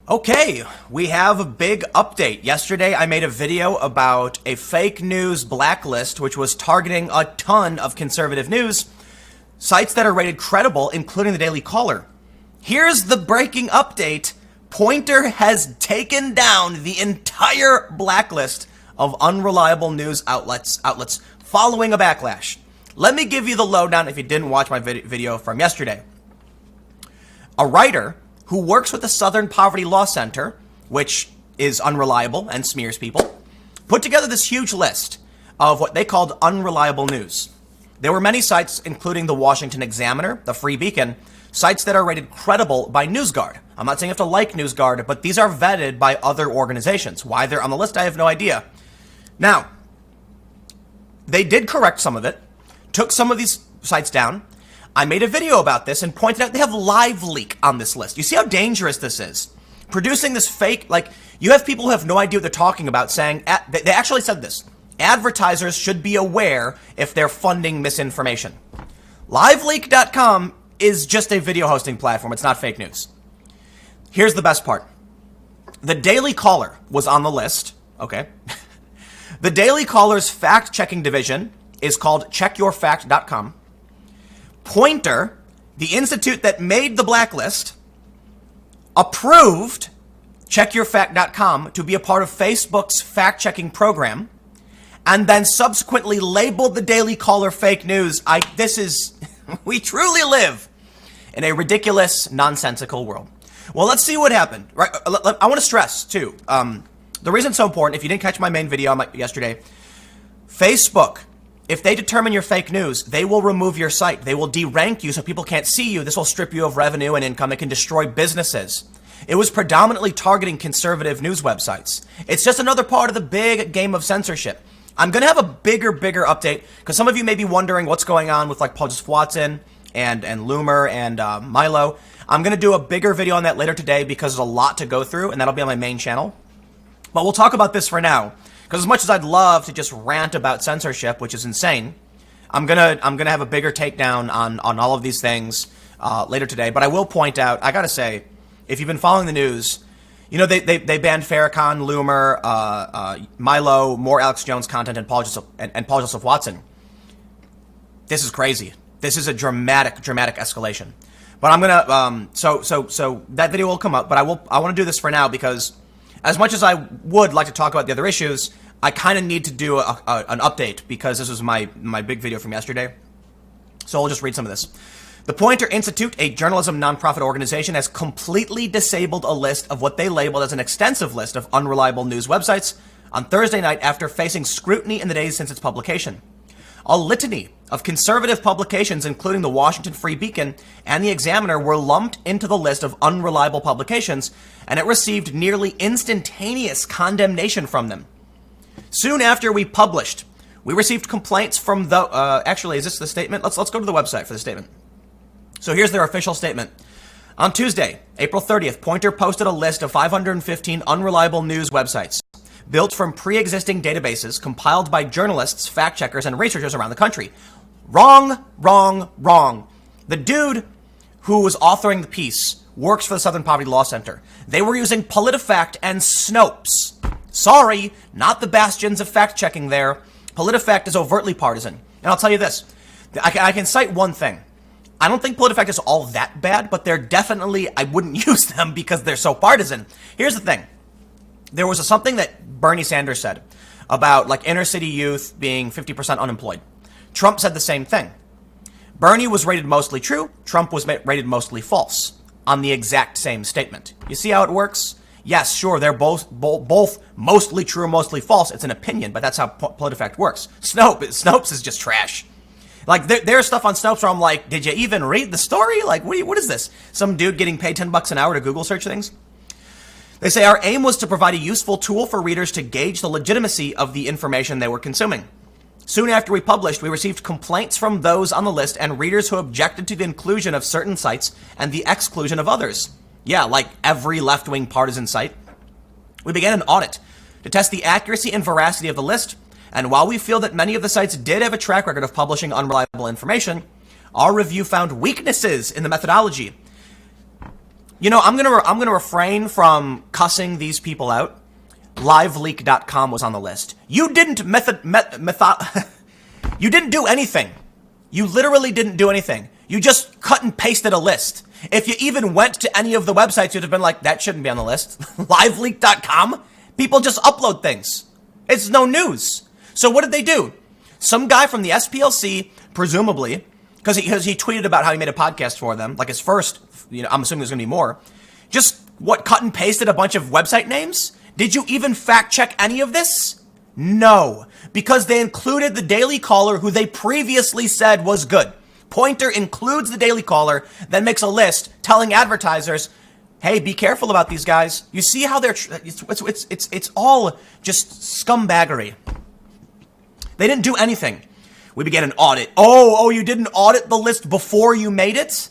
Okay, we have a big update. Yesterday, I made a video about a fake news blacklist, which was targeting a ton of conservative news, sites that are rated credible, including the Daily Caller. Here's the breaking update. Poynter has taken down the entire blacklist of unreliable news outlets following a backlash. Let me give you the lowdown if you didn't watch my video from yesterday. A writer who works with the Southern Poverty Law Center, which is unreliable and smears people, put together this huge list of what they called unreliable news. There were many sites, including the Washington Examiner, the Free Beacon, sites that are rated credible by NewsGuard. I'm not saying you have to like NewsGuard, but these are vetted by other organizations. Why they're on the list, I have no idea. Now, they did correct some of it, took some of these sites down. I made a video about this and pointed out they have live leak on this list. You see how dangerous this is? Producing this fake, you have people who have no idea what they're talking about saying, they actually said this, advertisers should be aware if they're funding misinformation. LiveLeak.com is just a video hosting platform. It's not fake news. Here's the best part. The Daily Caller was on the list, okay? The Daily Caller's fact-checking division is called checkyourfact.com. Poynter, the institute that made the blacklist, approved checkyourfact.com to be a part of Facebook's fact-checking program, and then subsequently labeled the Daily Caller fake news. We truly live in a ridiculous, nonsensical world. Well, let's see what happened. Right? I want to stress, too, the reason it's so important, if you didn't catch my main video yesterday, Facebook, if they determine you're fake news, they will remove your site. They will de-rank you so people can't see you. This will strip you of revenue and income. It can destroy businesses. It was predominantly targeting conservative news websites. It's just another part of the big game of censorship. I'm going to have a bigger update because some of you may be wondering what's going on with Paul Watson and Loomer and Milo. I'm going to do a bigger video on that later today because there's a lot to go through, and that'll be on my main channel. But we'll talk about this for now. Because as much as I'd love to just rant about censorship, which is insane, I'm gonna have a bigger takedown on all of these things later today. But I will point out, I gotta say, if you've been following the news, you know they banned Farrakhan, Loomer, Milo, more Alex Jones content, and Paul Joseph Watson. This is crazy. This is a dramatic escalation. But I'm gonna so that video will come up. But I want to do this for now because, as much as I would like to talk about the other issues, I kind of need to do an update because this was my big video from yesterday. So I'll just read some of this. The Poynter Institute, a journalism nonprofit organization, has completely disabled a list of what they labeled as an extensive list of unreliable news websites on Thursday night after facing scrutiny in the days since its publication. A litany of conservative publications, including the Washington Free Beacon and the Examiner, were lumped into the list of unreliable publications, and it received nearly instantaneous condemnation from them. Soon after we published, we received complaints from actually, is this the statement? Let's go to the website for the statement. So here's their official statement. On Tuesday, April 30th, Poynter posted a list of 515 unreliable news websites built from pre-existing databases compiled by journalists, fact-checkers, and researchers around the country. Wrong. The dude who was authoring the piece works for the Southern Poverty Law Center. They were using PolitiFact and Snopes. Sorry, not the bastions of fact-checking there. PolitiFact is overtly partisan. And I'll tell you this. I can cite one thing. I don't think PolitiFact is all that bad, but they're definitely, I wouldn't use them because they're so partisan. Here's the thing. There was something that Bernie Sanders said about inner city youth being 50% unemployed. Trump said the same thing. Bernie was rated mostly true. Trump was rated mostly false on the exact same statement. You see how it works? Yes, sure, they're both mostly true, mostly false. It's an opinion, but that's how PolitiFact works. Snopes is just trash. There's stuff on Snopes where I'm like, did you even read the story? What is this? Some dude getting paid $10 an hour to Google search things? They say our aim was to provide a useful tool for readers to gauge the legitimacy of the information they were consuming. Soon after we published, we received complaints from those on the list and readers who objected to the inclusion of certain sites and the exclusion of others. Yeah, like every left-wing partisan site. We began an audit to test the accuracy and veracity of the list, and while we feel that many of the sites did have a track record of publishing unreliable information, our review found weaknesses in the methodology. You know, I'm gonna refrain from cussing these people out. Liveleak.com was on the list. You didn't you didn't do anything. You literally didn't do anything. You just cut and pasted a list. If you even went to any of the websites, you'd have been like, that shouldn't be on the list. Liveleak.com? People just upload things. It's no news. So what did they do? Some guy from the SPLC, presumably, because he tweeted about how he made a podcast for them, like his first, I'm assuming there's going to be more, just cut and pasted a bunch of website names? Did you even fact check any of this? No, because they included the Daily Caller, who they previously said was good. Poynter includes the Daily Caller, then makes a list telling advertisers, hey, be careful about these guys. You see how it's all just scumbaggery. They didn't do anything. We began an audit. Oh, you didn't audit the list before you made it?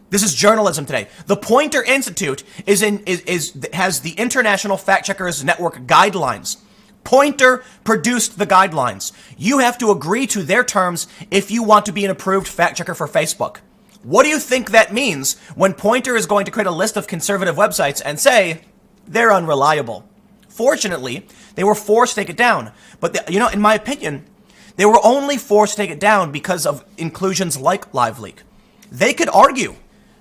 This is journalism today. The Poynter Institute has the International Fact Checkers Network guidelines. Poynter produced the guidelines. You have to agree to their terms if you want to be an approved fact checker for Facebook. What do you think that means when Poynter is going to create a list of conservative websites and say they're unreliable? Fortunately, they were forced to take it down. But, in my opinion, they were only forced to take it down because of inclusions like LiveLeak. They could argue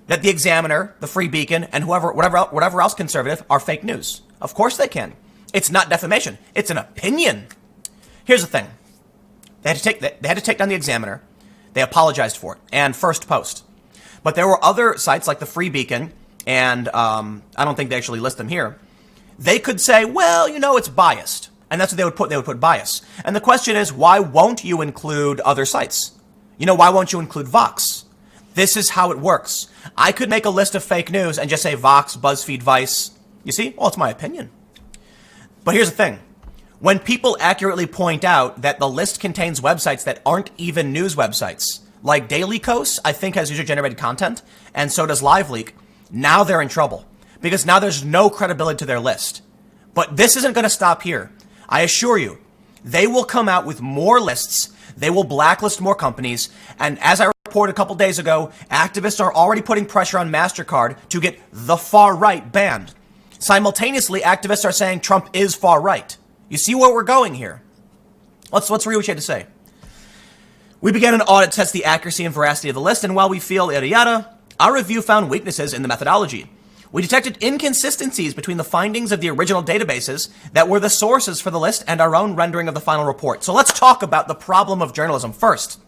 that the Examiner, the Free Beacon, and whatever else conservative are fake news. Of course they can. It's not defamation. It's an opinion. Here's the thing. They had to take down the Examiner. They apologized for it. And First Post. But there were other sites like the Free Beacon, and I don't think they actually list them here. They could say, well, it's biased. And that's what they would put. They would put bias. And the question is, why won't you include other sites? Why won't you include Vox? This is how it works. I could make a list of fake news and just say Vox, BuzzFeed, Vice. You see? Well, it's my opinion. But here's the thing. When people accurately point out that the list contains websites that aren't even news websites, like Daily Kos, I think has user-generated content, and so does LiveLeak, now they're in trouble. Because now there's no credibility to their list. But this isn't going to stop here. I assure you, they will come out with more lists, they will blacklist more companies, and as I reported a couple days ago, activists are already putting pressure on MasterCard to get the far right banned. Simultaneously, activists are saying Trump is far right. You see where we're going here? Let's read what you had to say. We began an audit to test the accuracy and veracity of the list, and while we feel yada yada, our review found weaknesses in the methodology. We detected inconsistencies between the findings of the original databases that were the sources for the list and our own rendering of the final report. So let's talk about the problem of journalism first.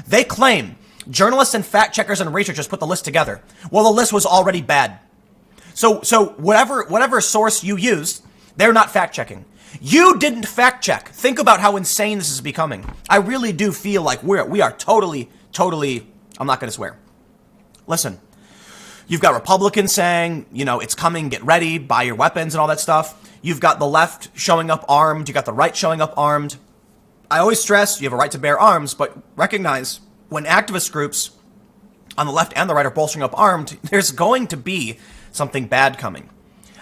They claim journalists and fact checkers and researchers put the list together. Well, the list was already bad. So whatever source you used, they're not fact checking. You didn't fact check. Think about how insane this is becoming. I really do feel like we are totally, I'm not going to swear. Listen, you've got Republicans saying, it's coming, get ready, buy your weapons and all that stuff. You've got the left showing up armed. You got the right showing up armed. I always stress you have a right to bear arms, but recognize when activist groups on the left and the right are both showing up armed, there's going to be something bad coming.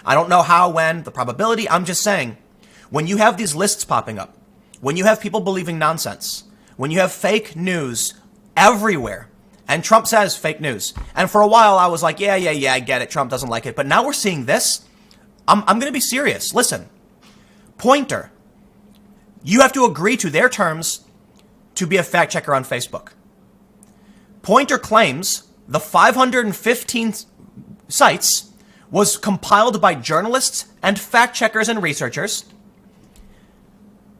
I don't know how, when, the probability. I'm just saying, when you have these lists popping up, when you have people believing nonsense, when you have fake news everywhere, and Trump says fake news, and for a while I was like, yeah, I get it, Trump doesn't like it, but now we're seeing this, I'm going to be serious. Listen, Poynter, you have to agree to their terms to be a fact checker on Facebook. Poynter claims the 515 sites was compiled by journalists and fact checkers and researchers.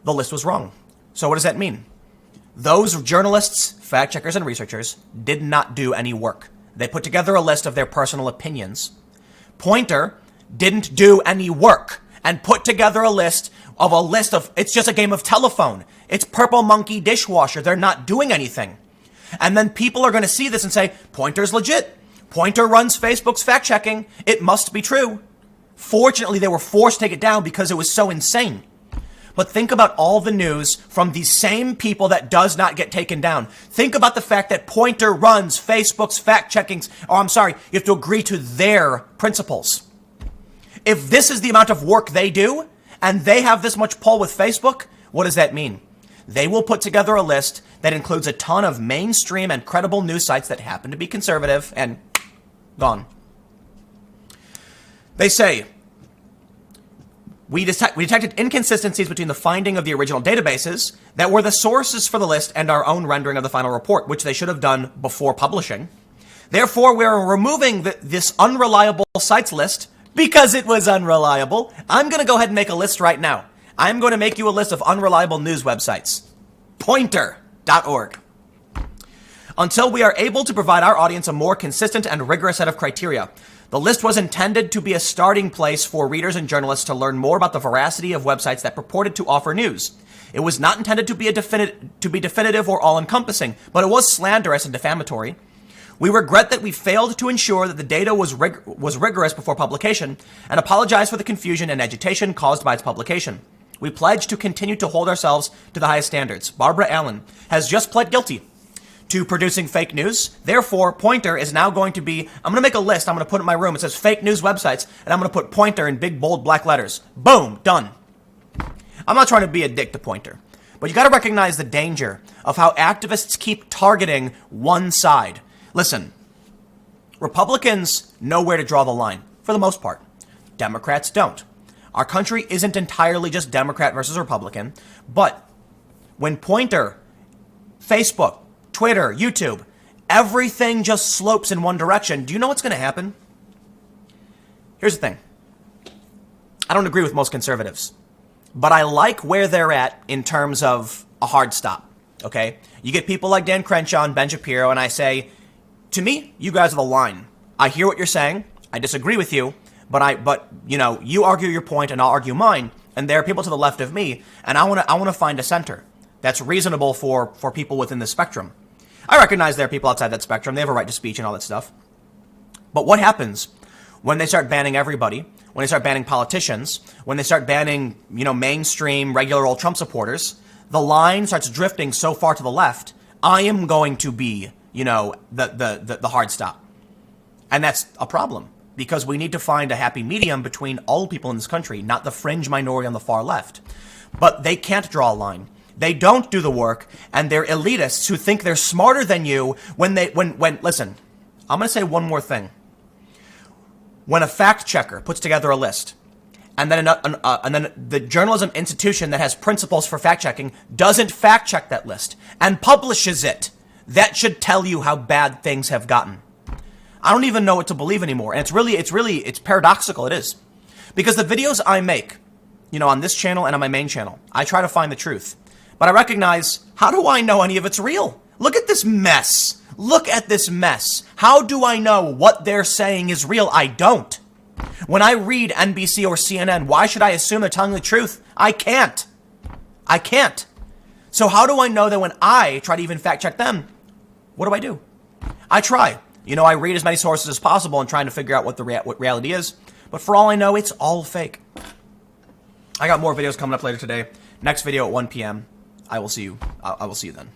The list was wrong. So what does that mean? Those journalists, fact checkers, and researchers did not do any work. They put together a list of their personal opinions. Poynter didn't do any work and put together a list of, it's just a game of telephone. It's Purple Monkey dishwasher. They're not doing anything. And then people are going to see this and say, Poynter's legit. Poynter runs Facebook's fact checking. It must be true. Fortunately, they were forced to take it down because it was so insane. But think about all the news from these same people that does not get taken down. Think about the fact that Poynter runs Facebook's fact checkings. You have to agree to their principles. If this is the amount of work they do, and they have this much pull with Facebook, what does that mean? They will put together a list that includes a ton of mainstream and credible news sites that happen to be conservative and gone. They say, we detected inconsistencies between the finding of the original databases that were the sources for the list and our own rendering of the final report, which they should have done before publishing. Therefore, we're removing this unreliable sites list because it was unreliable. I'm going to go ahead and make a list right now. I'm going to make you a list of unreliable news websites. Poynter.org. Until we are able to provide our audience a more consistent and rigorous set of criteria, the list was intended to be a starting place for readers and journalists to learn more about the veracity of websites that purported to offer news. It was not intended to be definitive or all-encompassing, but it was slanderous and defamatory. We regret that we failed to ensure that the data was rigorous before publication, and apologize for the confusion and agitation caused by its publication. We pledge to continue to hold ourselves to the highest standards. Barbara Allen has just pled guilty to producing fake news. Therefore, Poynter is now going to be, I'm going to make a list, I'm going to put it in my room. It says fake news websites, and I'm going to put Poynter in big, bold, black letters. Boom, done. I'm not trying to be a dick to Poynter, but you got to recognize the danger of how activists keep targeting one side. Listen, Republicans know where to draw the line, for the most part. Democrats don't. Our country isn't entirely just Democrat versus Republican, but when Poynter, Facebook, Twitter, YouTube, everything just slopes in one direction, do you know what's going to happen? Here's the thing. I don't agree with most conservatives, but I like where they're at in terms of a hard stop, okay? You get people like Dan Crenshaw and Ben Shapiro, and I say, to me, you guys are the line. I hear what you're saying. I disagree with you, but you argue your point and I'll argue mine, and there are people to the left of me, and I want to find a center that's reasonable for people within the spectrum. I recognize there are people outside that spectrum. They have a right to speech and all that stuff. But what happens when they start banning everybody, when they start banning politicians, when they start banning, mainstream, regular old Trump supporters? The line starts drifting so far to the left. I am going to be, the hard stop. And that's a problem, because we need to find a happy medium between all people in this country, not the fringe minority on the far left. But they can't draw a line. They don't do the work, and they're elitists who think they're smarter than you when listen, I'm going to say one more thing. When a fact checker puts together a list, and then the journalism institution that has principles for fact checking doesn't fact check that list and publishes it, that should tell you how bad things have gotten. I don't even know what to believe anymore. And it's paradoxical. It is. Because the videos I make, on this channel and on my main channel, I try to find the truth. But I recognize, how do I know any of it's real? Look at this mess. Look at this mess. How do I know what they're saying is real? I don't. When I read NBC or CNN, why should I assume they're telling the truth? I can't. So how do I know that when I try to even fact check them, what do? I try. I read as many sources as possible and trying to figure out what what reality is. But for all I know, it's all fake. I got more videos coming up later today. Next video at 1 p.m. I will see you then.